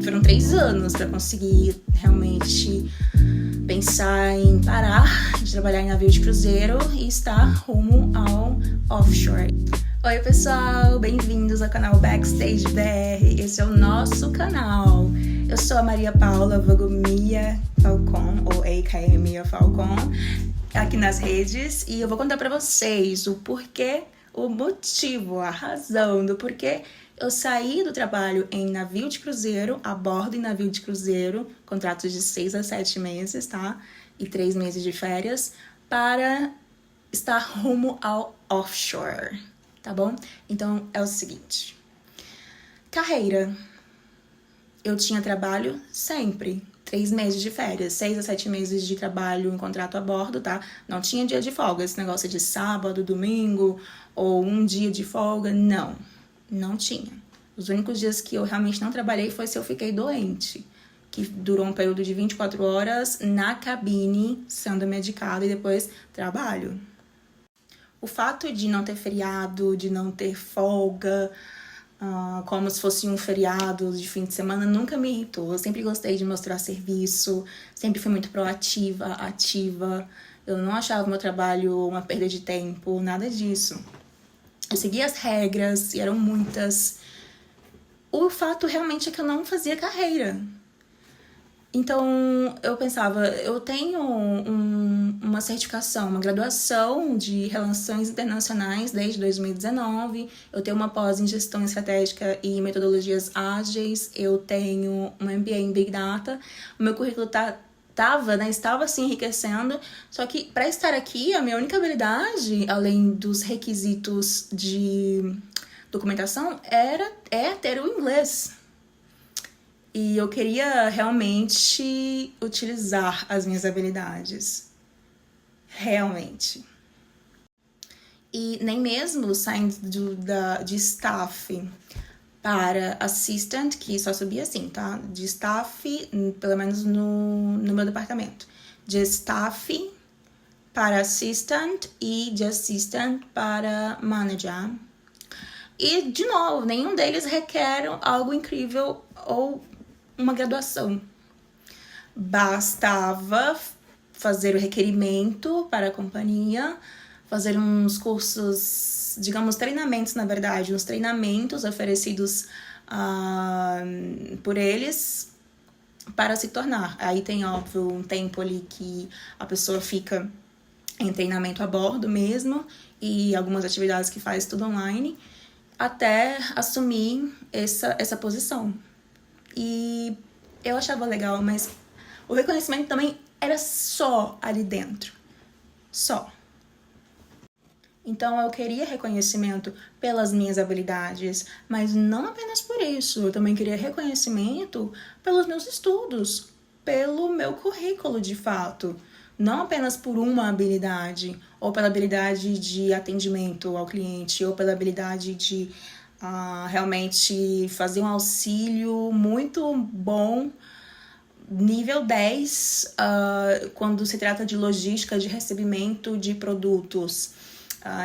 Foram 3 anos para conseguir realmente pensar em parar de trabalhar em navio de cruzeiro e estar rumo ao offshore. Oi pessoal, bem-vindos ao canal Backstage BR, esse é o nosso canal. Eu sou a Maria Paula, vulgo Mia Falcon, ou a.k.a. Mia Falcon, aqui nas redes, e eu vou contar pra vocês o porquê, o motivo, a razão do porquê eu saí do trabalho em navio de cruzeiro, a bordo em navio de cruzeiro, contratos de 6 a 7 meses, tá? E 3 meses de férias, para estar rumo ao offshore, tá bom? Então, é o seguinte. Carreira. Eu tinha trabalho sempre. 3 meses de férias, 6 a 7 meses de trabalho em contrato a bordo, tá? Não tinha dia de folga, esse negócio de sábado, domingo, ou um dia de folga, não tinha. Os únicos dias que eu realmente não trabalhei foi se eu fiquei doente, que durou um período de 24 horas na cabine, sendo medicada, e depois trabalho. O fato de não ter feriado, de não ter folga, como se fosse um feriado de fim de semana, nunca me irritou. Eu sempre gostei de mostrar serviço, sempre fui muito proativa, ativa. Eu não achava meu trabalho uma perda de tempo, nada disso. Eu seguia as regras, e eram muitas. O fato realmente é que eu não fazia carreira. Então, eu pensava, eu tenho uma certificação, uma graduação de Relações Internacionais desde 2019, eu tenho uma pós em Gestão Estratégica e Metodologias Ágeis, eu tenho um MBA em Big Data, o meu currículo estava se enriquecendo, só que para estar aqui, a minha única habilidade, além dos requisitos de documentação, é ter o inglês. E eu queria realmente utilizar as minhas habilidades. Realmente. E nem mesmo saindo de staff para assistant, que só subia assim, tá? De staff, pelo menos no meu departamento. De staff para assistant e de assistant para manager. E, de novo, nenhum deles requer algo incrível ou uma graduação. Bastava fazer o requerimento para a companhia, fazer uns cursos, digamos, treinamentos, na verdade, uns treinamentos oferecidos por eles para se tornar. Aí tem, óbvio, um tempo ali que a pessoa fica em treinamento a bordo mesmo e algumas atividades que faz tudo online, até assumir essa posição. E eu achava legal, mas o reconhecimento também era só ali dentro. Só. Então eu queria reconhecimento pelas minhas habilidades, mas não apenas por isso. Eu também queria reconhecimento pelos meus estudos, pelo meu currículo de fato. Não apenas por uma habilidade, ou pela habilidade de atendimento ao cliente, ou pela habilidade de realmente fazer um auxílio muito bom, nível 10, quando se trata de logística de recebimento de produtos.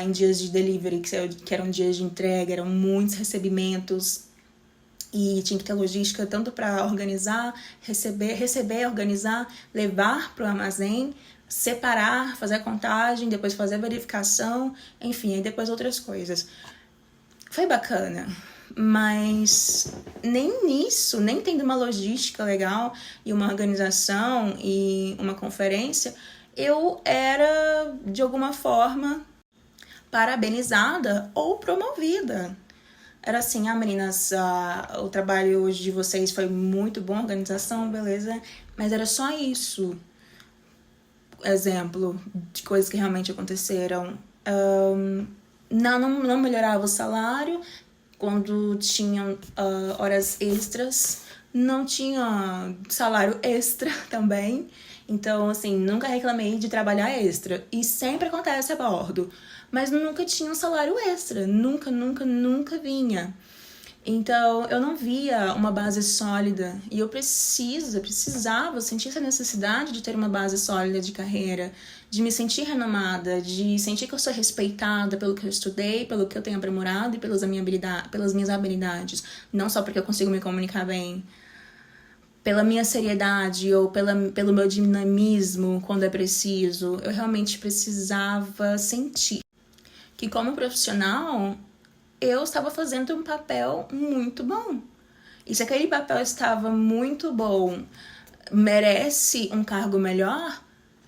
Em dias de delivery, que eram dias de entrega, eram muitos recebimentos e tinha que ter logística tanto para organizar, receber, organizar, levar para o armazém, separar, fazer a contagem, depois fazer a verificação, enfim, e depois outras coisas. Foi bacana, mas nem nisso, nem tendo uma logística legal e uma organização e uma conferência, eu era, de alguma forma, parabenizada ou promovida. Era assim, meninas, o trabalho hoje de vocês foi muito bom, organização, beleza, mas era só isso. Exemplo de coisas que realmente aconteceram. Não melhorava o salário, quando tinham horas extras, não tinha salário extra também. Então, assim, nunca reclamei de trabalhar extra. E sempre acontece a bordo. Mas nunca tinha um salário extra. Nunca vinha. Então, eu não via uma base sólida. E eu precisava sentir essa necessidade de ter uma base sólida de carreira, de me sentir renomada, de sentir que eu sou respeitada pelo que eu estudei, pelo que eu tenho aprimorado e pelas minhas habilidades. Não só porque eu consigo me comunicar bem. pela minha seriedade ou pelo meu dinamismo quando é preciso. Eu realmente precisava sentir que, como profissional, eu estava fazendo um papel muito bom. E se aquele papel estava muito bom, merece um cargo melhor,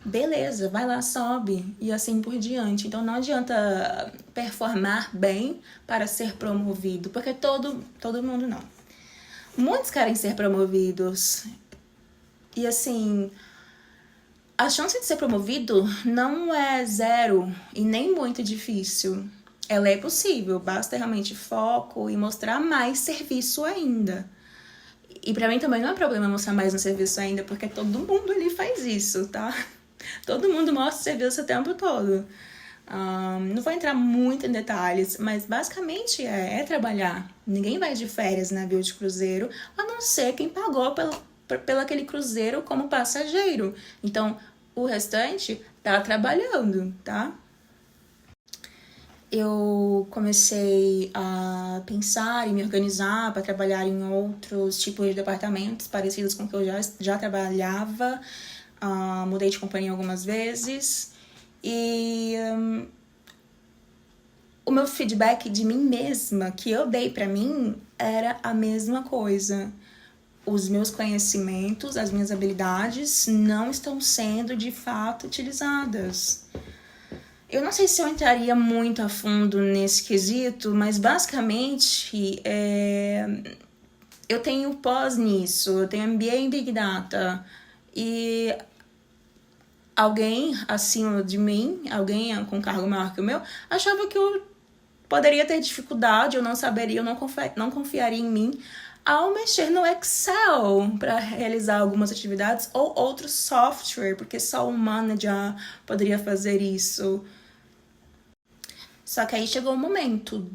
beleza, vai lá, sobe, e assim por diante. Então não adianta performar bem para ser promovido, porque todo mundo não. Muitos querem ser promovidos. E assim, a chance de ser promovido não é zero e nem muito difícil. Ela é possível, basta realmente foco e mostrar mais serviço ainda. E pra mim também não é problema mostrar mais no serviço ainda, porque todo mundo ali faz isso, tá? Todo mundo mostra serviço o tempo todo. Não vou entrar muito em detalhes, mas basicamente é trabalhar. Ninguém vai de férias na navio de cruzeiro, a não ser quem pagou pelo aquele cruzeiro como passageiro. Então, o restante tá trabalhando, tá? Eu comecei a pensar e me organizar para trabalhar em outros tipos de departamentos parecidos com o que eu já trabalhava. Mudei de companhia algumas vezes e o meu feedback de mim mesma que eu dei para mim era a mesma coisa. Os meus conhecimentos, as minhas habilidades não estão sendo de fato utilizadas. Eu não sei se eu entraria muito a fundo nesse quesito, mas basicamente eu tenho pós nisso, eu tenho MBA em Big Data e alguém acima de mim, alguém com cargo maior que o meu, achava que eu poderia ter dificuldade, eu não saberia, eu não confiaria em mim ao mexer no Excel para realizar algumas atividades ou outro software, porque só o manager poderia fazer isso. Só que aí chegou o momento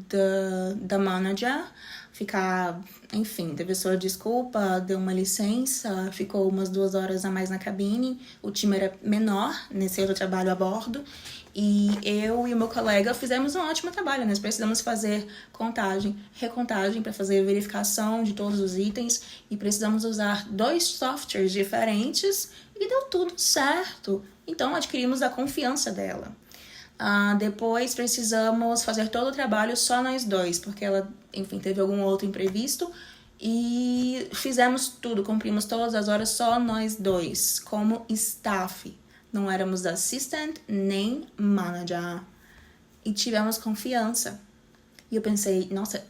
da manager ficar, enfim, teve sua desculpa, deu uma licença, ficou umas 2 horas a mais na cabine, o time era menor nesse outro trabalho a bordo, e eu e o meu colega fizemos um ótimo trabalho. Nós precisamos fazer contagem, recontagem para fazer verificação de todos os itens e precisamos usar 2 softwares diferentes e deu tudo certo. Então adquirimos a confiança dela. Depois precisamos fazer todo o trabalho só nós dois, porque ela, enfim, teve algum outro imprevisto e fizemos tudo, cumprimos todas as horas só nós dois, como staff. Não éramos assistant nem manager. E tivemos confiança. E eu pensei, nossa,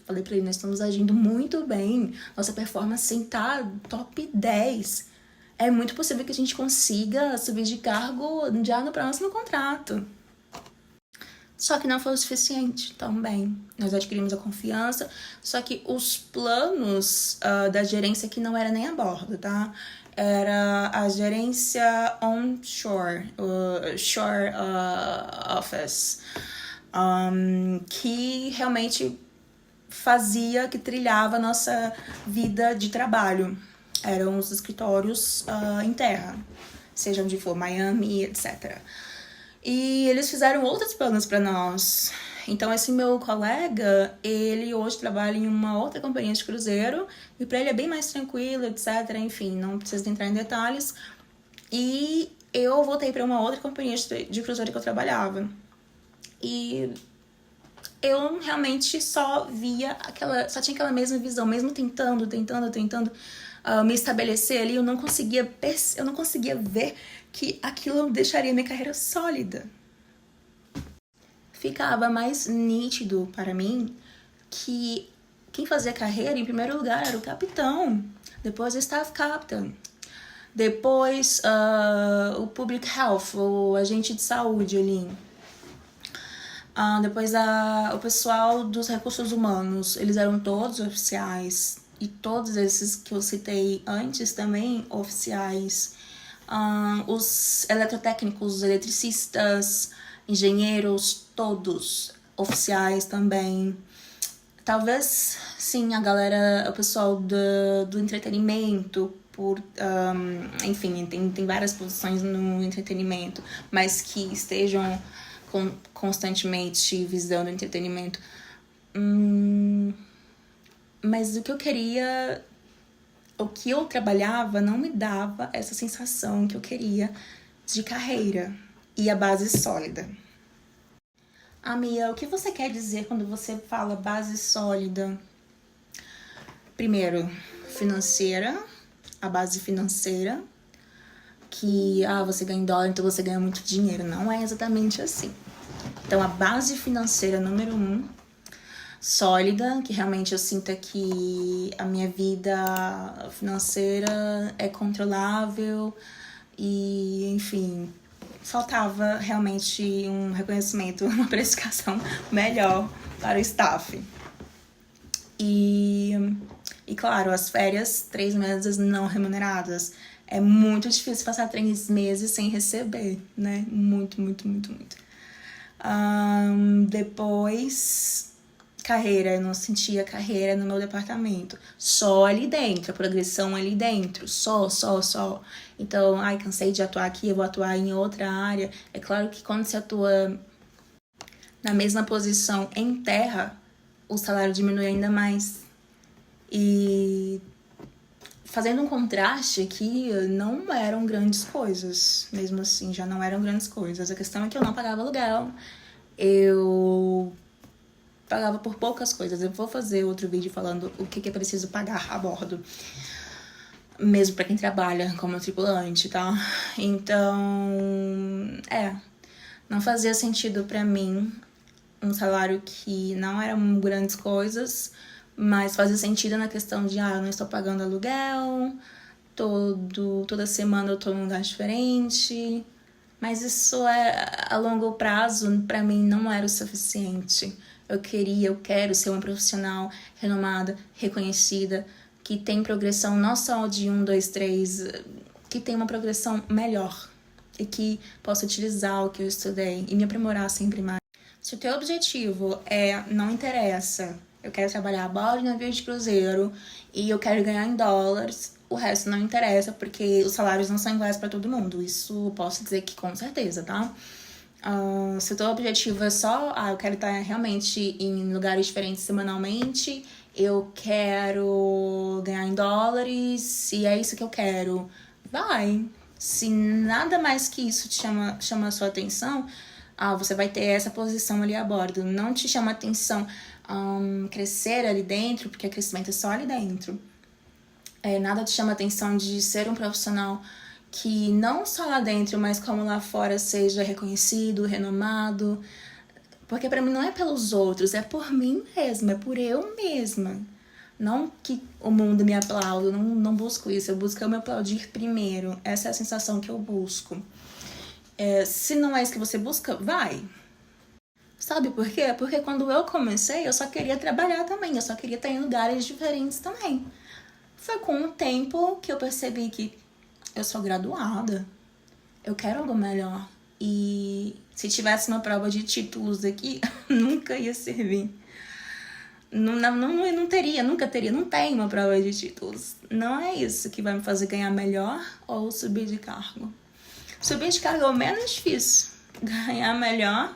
falei pra ele, nós estamos agindo muito bem. Nossa performance tá top 10. É muito possível que a gente consiga subir de cargo já no próximo contrato. Só que não foi o suficiente também. Nós adquirimos a confiança, só que os planos da gerência que não era nem a bordo, tá? Era a gerência onshore, shore office, que realmente que trilhava a nossa vida de trabalho. Eram os escritórios em terra, seja onde for, Miami, etc. E eles fizeram outros planos para nós. Então, esse meu colega, ele hoje trabalha em uma outra companhia de cruzeiro, e para ele é bem mais tranquilo, etc. Enfim, não preciso entrar em detalhes. E eu voltei para uma outra companhia de cruzeiro que eu trabalhava. E eu realmente só tinha aquela mesma visão, mesmo tentando me estabelecer ali, eu não conseguia ver que aquilo deixaria minha carreira sólida. Ficava mais nítido para mim que quem fazia carreira, em primeiro lugar, era o capitão, depois o staff captain, depois o public health, o agente de saúde ali, depois o pessoal dos recursos humanos, eles eram todos oficiais, e todos esses que eu citei antes também oficiais. Os eletrotécnicos, os eletricistas, engenheiros, todos oficiais também. Talvez, sim, o pessoal do entretenimento, enfim, tem várias posições no entretenimento, mas que estejam constantemente visando entretenimento. Mas o que eu queria o que eu trabalhava não me dava essa sensação que eu queria de carreira e a base sólida. Mia, o que você quer dizer quando você fala base sólida? Primeiro, financeira, a base financeira, que você ganha em dólar, então você ganha muito dinheiro. Não é exatamente assim. Então, a base financeira número 1, sólida, que realmente eu sinta que a minha vida financeira é controlável e, enfim, faltava realmente um reconhecimento, uma precificação melhor para o staff. E claro, as férias, 3 meses não remuneradas. É muito difícil passar 3 meses sem receber, né? Muito. Depois, carreira. Eu não sentia carreira no meu departamento. Só ali dentro, a progressão ali dentro. Só. Então, cansei de atuar aqui, eu vou atuar em outra área. É claro que quando você atua na mesma posição em terra, o salário diminui ainda mais. E fazendo um contraste aqui, não eram grandes coisas. Mesmo assim, já não eram grandes coisas. A questão é que eu não pagava aluguel. Eu pagava por poucas coisas. Eu vou fazer outro vídeo falando o que é preciso pagar a bordo. Mesmo pra quem trabalha como tripulante, tá? Então, não fazia sentido pra mim um salário que não eram grandes coisas, mas fazia sentido na questão de, eu não estou pagando aluguel, toda semana eu tô num lugar diferente, mas isso a longo prazo, pra mim, não era o suficiente. Eu quero ser uma profissional renomada, reconhecida, que tem progressão não só de 1, 2, 3, que tem uma progressão melhor e que possa utilizar o que eu estudei e me aprimorar sempre mais. Se o teu objetivo não interessa, eu quero trabalhar a bordo de navio de cruzeiro e eu quero ganhar em dólares, o resto não interessa, porque os salários não são iguais para todo mundo. Isso eu posso dizer que com certeza, tá? Se o teu objetivo é só, eu quero estar realmente em lugares diferentes semanalmente, eu quero ganhar em dólares, se é isso que eu quero, vai. Se nada mais que isso te chama a sua atenção, você vai ter essa posição ali a bordo. Não te chama atenção crescer ali dentro, porque crescimento é só ali dentro. Nada te chama atenção de ser um profissional que não só lá dentro, mas como lá fora seja reconhecido, renomado. Porque pra mim não é pelos outros, é por mim mesma, é por eu mesma. Não que o mundo me aplaude, eu não busco isso, eu busco eu me aplaudir primeiro. Essa é a sensação que eu busco. Se não é isso que você busca, vai. Sabe por quê? Porque quando eu comecei, eu só queria trabalhar também, eu só queria estar em lugares diferentes também. Foi com o tempo que eu percebi que eu sou graduada, eu quero algo melhor. E se tivesse uma prova de títulos aqui, nunca ia servir. Não teria, nunca teria, não tem uma prova de títulos. Não é isso que vai me fazer ganhar melhor ou subir de cargo. Subir de cargo é o menos difícil. Ganhar melhor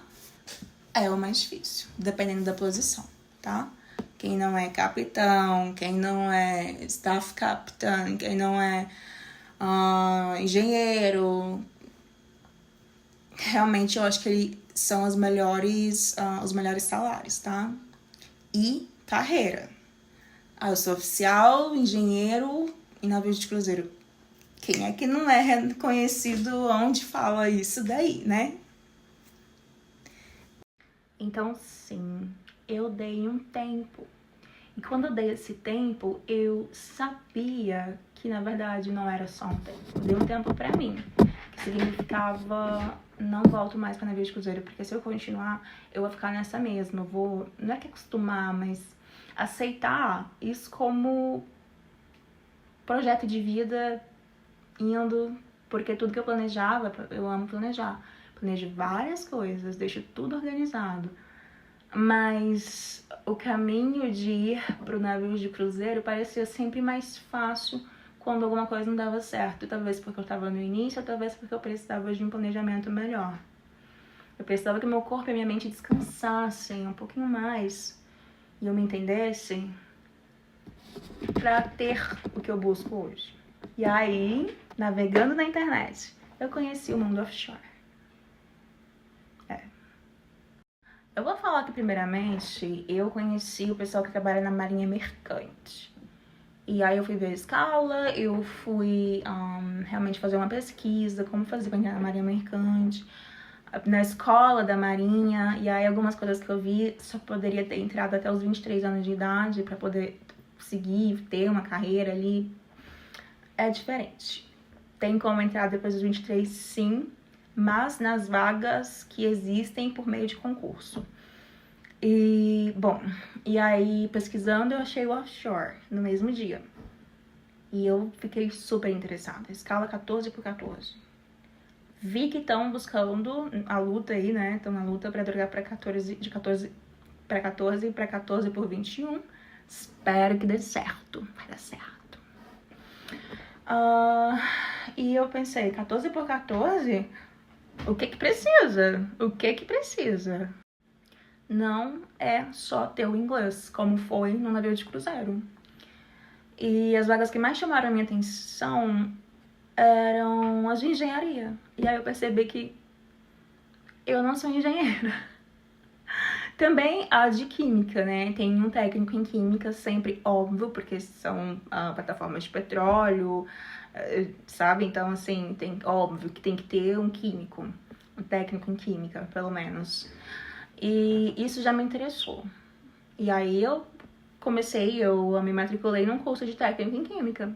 é o mais difícil, dependendo da posição, tá? Quem não é capitão, quem não é staff captain, quem não é engenheiro, realmente eu acho que são os melhores salários, tá? E carreira. Eu sou oficial, engenheiro e navio de cruzeiro. Quem é que não é reconhecido onde fala isso daí, né? Então, sim, eu dei um tempo. E quando eu dei esse tempo, eu sabia que, na verdade, não era só um tempo. Eu dei um tempo pra mim, que significava não volto mais pra navio de cruzeiro, porque se eu continuar, eu vou ficar nessa mesma. Eu vou, não é que acostumar, mas aceitar isso como projeto de vida indo, porque tudo que eu planejava, eu amo planejar. Planejo várias coisas, deixo tudo organizado. Mas o caminho de ir pro navio de cruzeiro parecia sempre mais fácil quando alguma coisa não dava certo. Talvez porque eu estava no início, ou talvez porque eu precisava de um planejamento melhor. Eu precisava que meu corpo e minha mente descansassem um pouquinho mais e eu me entendesse. para ter o que eu busco hoje. E aí, navegando na internet, eu conheci o mundo offshore. Eu vou falar que, primeiramente, eu conheci o pessoal que trabalha na Marinha Mercante. E aí eu fui ver a escala, eu fui realmente fazer uma pesquisa, como fazer para entrar na Marinha Mercante, na escola da Marinha. E aí algumas coisas que eu vi, só poderia ter entrado até os 23 anos de idade para poder seguir, ter uma carreira ali. É diferente. Tem como entrar depois dos 23, sim, mas nas vagas que existem por meio de concurso. E, bom, e aí pesquisando eu achei o offshore no mesmo dia. E eu fiquei super interessada. Escala 14x14. Vi que estão buscando a luta aí, né? Estão na luta para drogar para 14, de 14 para 14 para 14x21. Espero que dê certo. Vai dar certo. E eu pensei, 14x14? O que precisa? O que precisa? Não é só ter o inglês, como foi no navio de cruzeiro. E as vagas que mais chamaram a minha atenção eram as de engenharia. E aí eu percebi que eu não sou engenheira. Também as de química, né? Tem um técnico em química, sempre óbvio, porque são plataformas de petróleo, sabe? Então, assim, óbvio que tem que ter um químico, um técnico em química, pelo menos. E isso já me interessou. E aí eu me matriculei num curso de técnico em química.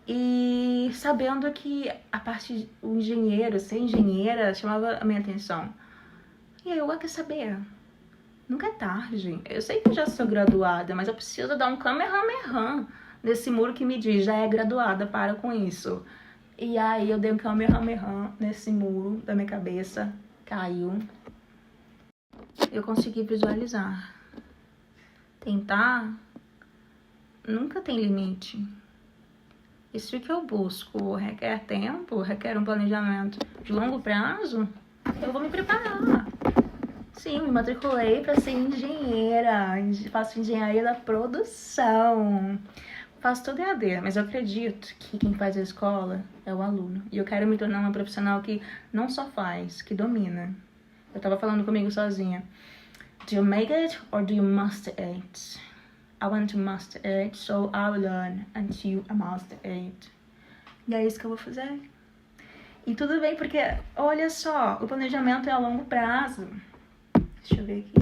E sabendo que a parte do engenheiro, ser engenheira, chamava a minha atenção. E aí eu quero saber. Nunca é tarde. Eu sei que eu já sou graduada, mas eu preciso dar um kamehameha nesse muro que me diz, já é graduada, para com isso. E aí eu dei um kamehameha nesse muro da minha cabeça, caiu. Eu consegui visualizar. Tentar nunca tem limite. Isso que eu busco requer tempo, requer um planejamento de longo prazo. Eu vou me preparar. Sim, me matriculei para ser engenheira. Faço engenharia da produção. Faço tudo EAD, mas eu acredito que quem faz a escola é o aluno. E eu quero me tornar uma profissional que não só faz, que domina. Eu tava falando comigo sozinha. Do you make it or do you master it? I want to master it, so I will learn until I master it. E é isso que eu vou fazer. E tudo bem, porque, olha só, o planejamento é a longo prazo. Deixa eu ver aqui.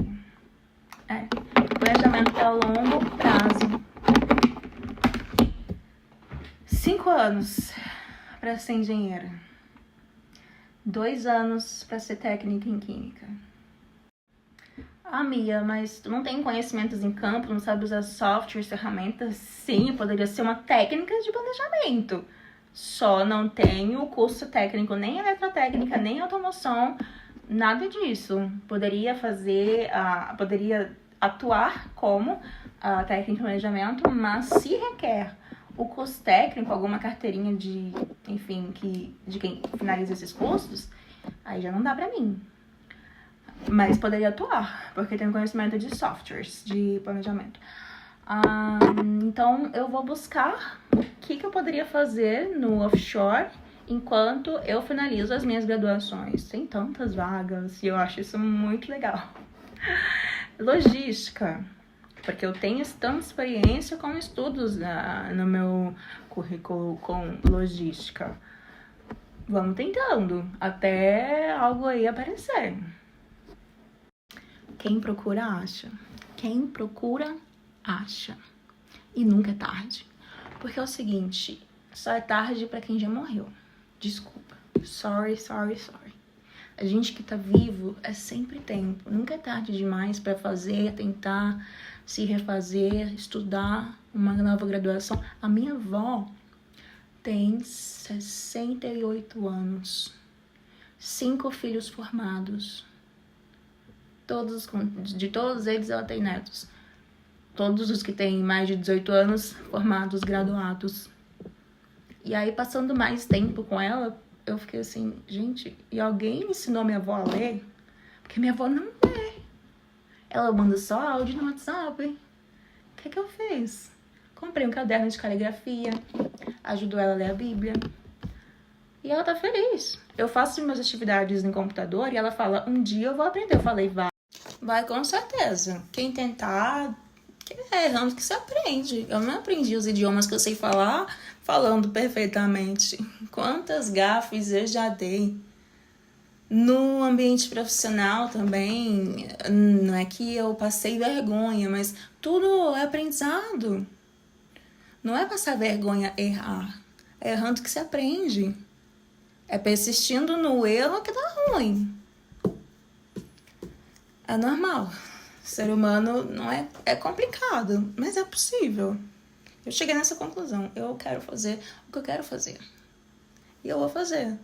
O planejamento é a longo prazo. 5 anos para ser engenheira. 2 anos para ser técnica em química. Mia, mas tu não tem conhecimentos em campo, não sabe usar softwares, ferramentas? Sim, poderia ser uma técnica de planejamento. Só não tenho curso técnico, nem eletrotécnica, nem automoção, nada disso. Poderia atuar como técnica de planejamento, mas se requer o curso técnico, alguma carteirinha de quem finaliza esses cursos, aí já não dá pra mim. Mas poderia atuar, porque tenho conhecimento de softwares, de planejamento. Então, eu vou buscar o que eu poderia fazer no offshore enquanto eu finalizo as minhas graduações. Tem tantas vagas e eu acho isso muito legal. Logística, porque eu tenho tanta experiência com estudos no meu currículo com logística. Vamos tentando, até algo aí aparecer. Quem procura, acha. Quem procura, acha. E nunca é tarde. Porque é o seguinte, só é tarde pra quem já morreu. Desculpa. Sorry. A gente que tá vivo é sempre tempo. Nunca é tarde demais pra fazer, tentar se refazer, estudar uma nova graduação. A minha avó tem 68 anos. 5 filhos formados. De todos eles ela tem netos. Todos os que têm mais de 18 anos, formados, graduados. E aí, passando mais tempo com ela, eu fiquei assim, gente, e alguém ensinou minha avó a ler? Porque minha avó não lê. Ela manda só áudio no WhatsApp. O que eu fiz? Comprei um caderno de caligrafia, ajudo ela a ler a Bíblia. E ela tá feliz. Eu faço minhas atividades no computador e ela fala, um dia eu vou aprender. Eu falei, vai. Vai com certeza. Quem tentar, é errando que se aprende. Eu não aprendi os idiomas que eu sei falar falando perfeitamente. Quantas gafes eu já dei. No ambiente profissional também, não é que eu passei vergonha, mas tudo é aprendizado. Não é passar vergonha errar. É errando que se aprende. É persistindo no erro que dá ruim. É normal. Ser humano não é complicado, mas é possível. Eu cheguei nessa conclusão. Eu quero fazer o que eu quero fazer. E eu vou fazer.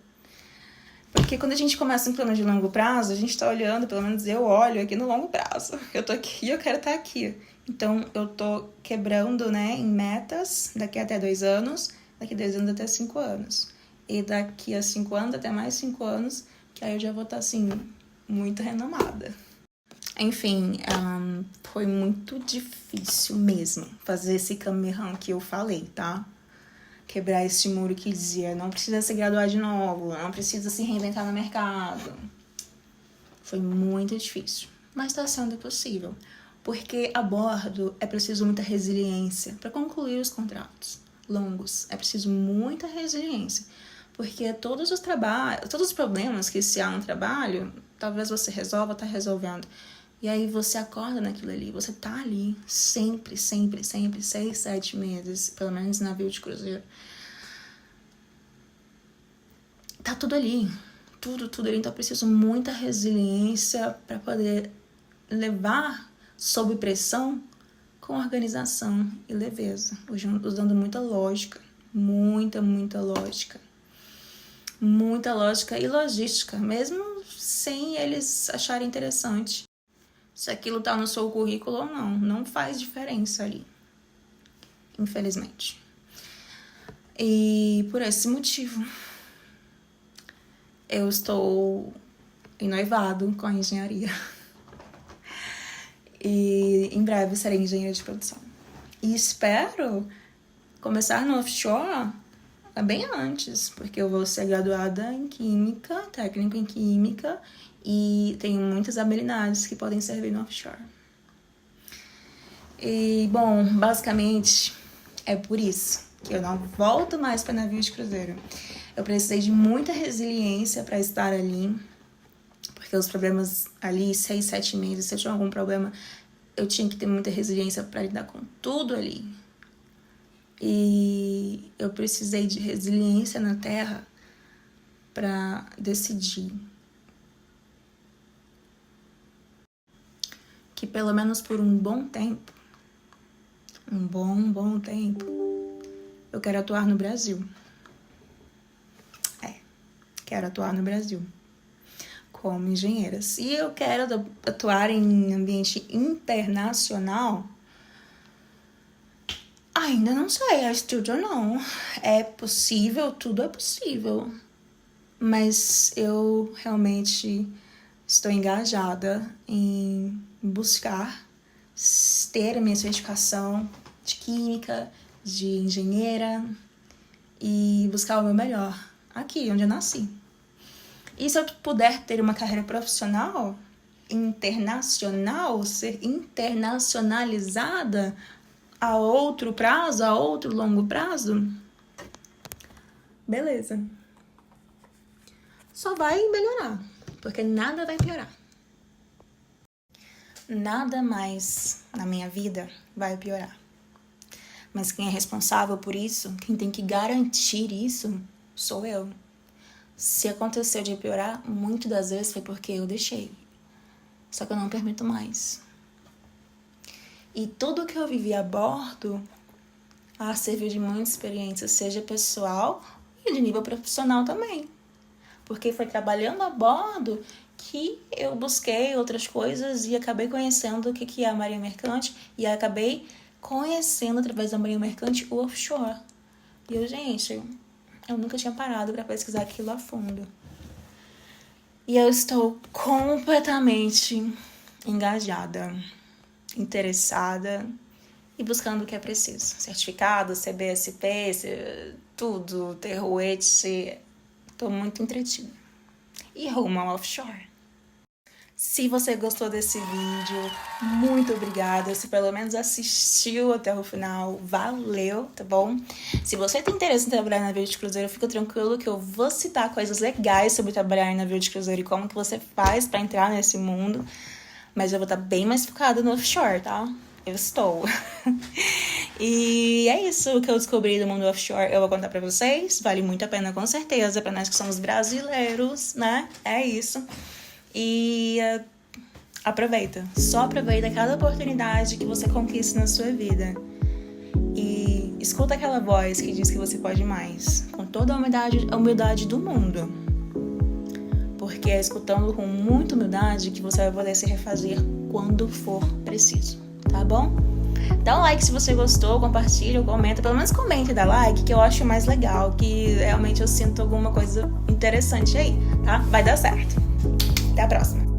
Porque quando a gente começa um plano de longo prazo, a gente tá olhando, pelo menos eu olho aqui no longo prazo. Eu tô aqui e eu quero estar aqui. Então, eu tô quebrando, né, em metas daqui até 2 anos, daqui a 2 anos até 5 anos. E daqui a 5 anos até mais 5 anos, que aí eu já vou estar, assim, muito renomada. Enfim, foi muito difícil mesmo fazer esse caminho que eu falei, tá? Quebrar esse muro que dizia, não precisa se graduar de novo, não precisa se reinventar no mercado. Foi muito difícil, mas está sendo possível. Porque a bordo é preciso muita resiliência para concluir os contratos longos. É preciso muita resiliência. Porque todos os problemas que se há no trabalho, talvez você resolva, tá resolvendo. E aí você acorda naquilo ali, você tá ali sempre, 6, 7 meses, pelo menos navio de cruzeiro. Tá tudo ali, tudo ali. Então eu preciso muita resiliência para poder levar sob pressão com organização e leveza, usando muita lógica, muita lógica. Muita lógica e logística, mesmo sem eles acharem interessante. Se aquilo tá no seu currículo ou não faz diferença ali, infelizmente. E por esse motivo, eu estou em noivado com a engenharia. E em breve serei engenheira de produção. E espero começar no offshore bem antes, porque eu vou ser graduada em Química, técnico em Química, e tenho muitas habilidades que podem servir no offshore. E, bom, basicamente é por isso que eu não volto mais para navio de cruzeiro. Eu precisei de muita resiliência para estar ali, porque os problemas ali, 6, 7 meses, se eu tinha algum problema, eu tinha que ter muita resiliência para lidar com tudo ali. E eu precisei de resiliência na Terra para decidir que pelo menos por um bom tempo, eu quero atuar no Brasil. Quero atuar no Brasil como engenheira. Se eu quero atuar em ambiente internacional, ainda não sei, I still don't know. É possível, tudo é possível. Mas eu realmente estou engajada em buscar ter a minha certificação de química, de engenheira e buscar o meu melhor aqui, onde eu nasci. E se eu puder ter uma carreira profissional internacional, ser internacionalizada a outro prazo, a outro longo prazo, beleza. Só vai melhorar, porque nada vai piorar. Nada mais na minha vida vai piorar. Mas quem é responsável por isso, quem tem que garantir isso, sou eu. Se aconteceu de piorar, muitas das vezes foi porque eu deixei. Só que eu não permito mais. E tudo que eu vivi a bordo serviu de muita experiência, seja pessoal e de nível profissional também. Porque foi trabalhando a bordo que eu busquei outras coisas e acabei conhecendo o que é a Marinha Mercante e acabei conhecendo através da Marinha Mercante o offshore. E eu nunca tinha parado para pesquisar aquilo a fundo. E eu estou completamente engajada, interessada e buscando o que é preciso. Certificado, CBSP, tudo, Terruete. Tô muito entretida. E rumo ao offshore. Se você gostou desse vídeo, muito obrigada. Se pelo menos assistiu até o final, valeu, tá bom? Se você tem interesse em trabalhar em navio de cruzeiro, fica tranquilo que eu vou citar coisas legais sobre trabalhar em navio de cruzeiro e como que você faz pra entrar nesse mundo. Mas eu vou estar bem mais focada no offshore, tá? Eu estou. E é isso que eu descobri do mundo offshore. Eu vou contar pra vocês. Vale muito a pena, com certeza. Pra nós que somos brasileiros, né? É isso. E aproveita. Só aproveita cada oportunidade que você conquista na sua vida. E escuta aquela voz que diz que você pode mais. Com toda a humildade do mundo. Porque é escutando com muita humildade que você vai poder se refazer quando for preciso. Tá bom? Dá um like se você gostou, compartilha, comenta. Pelo menos comente e dá like, que eu acho mais legal. Que realmente eu sinto alguma coisa interessante aí, tá? Vai dar certo. Até a próxima.